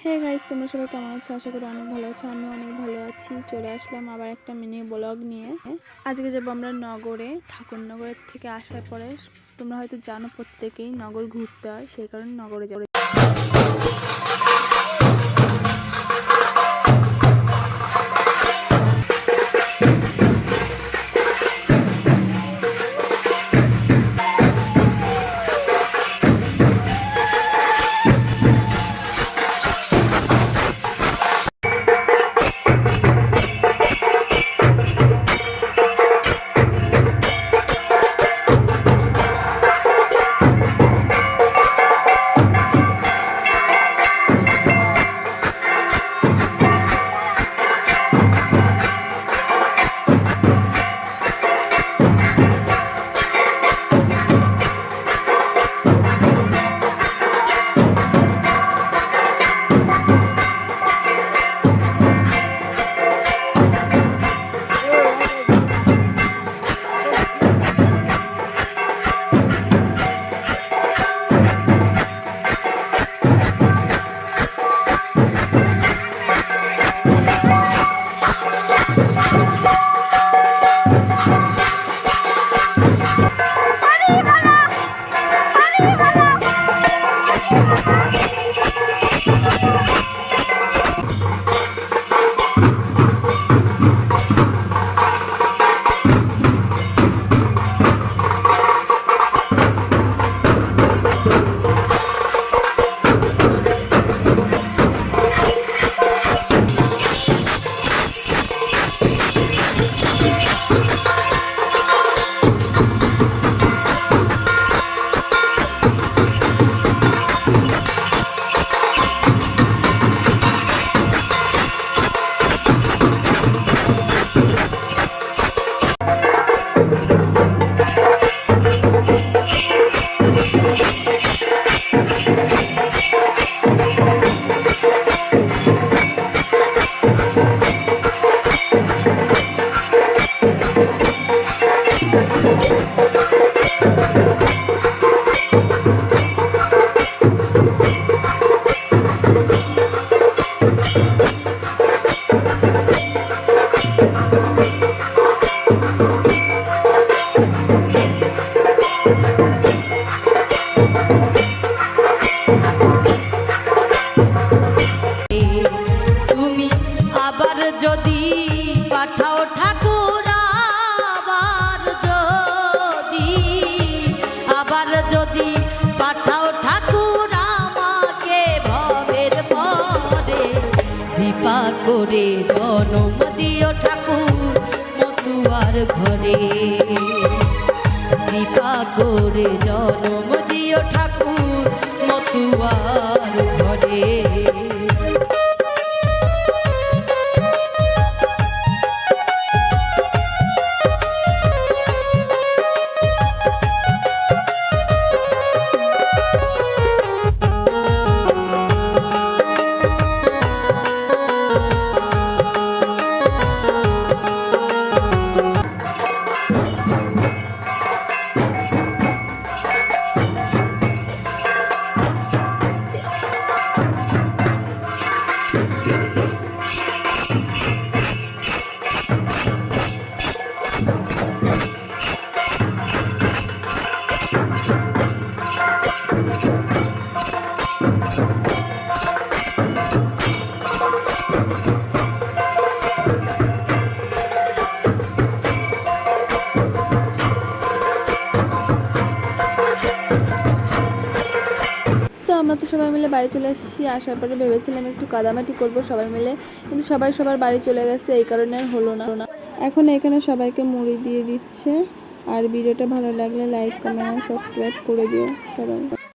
Hey guys, তোমরা সবাই কেমন আছো? আশা করি অনেক ভালো আছো। আমি অনেক ভালো আছি। চলে আসলাম আবার একটা মিনি ব্লগ নিয়ে। আজকে যাবো আমরা নগরে। ঠাকুরনগরের থেকে আসার পরে তোমরা হয়তো জানো প্রত্যেকেই নগর ঘুরতে হয়, সেই কারণে নগরে যাবো। তুমি আবার যদি পাঠাও ঠাকুর, আবার যদি পাঠাও ঠাকুর আমাকে ভবের পরে, কৃপা করে জনম দিও ঠাকুর মতুয়ার ঘরে, কৃপা করে জনম দিও ঠাকুর মতুয়ার ঘরে। আমরা তো সবাই মিলে বাড়ি চলে এসেছি। আসার পরে ভেবেছিলাম একটু কাদামাটি করব সবাই মিলে, কিন্তু সবাই সবার বাড়ি চলে গেছে, এই কারণে আর হলো না। এখন এখানে সবাইকে মুড়ি দিয়ে দিচ্ছে। আর ভিডিওটা ভালো লাগলে লাইক, কমেন্ট, সাবস্ক্রাইব করে দিও সবাই।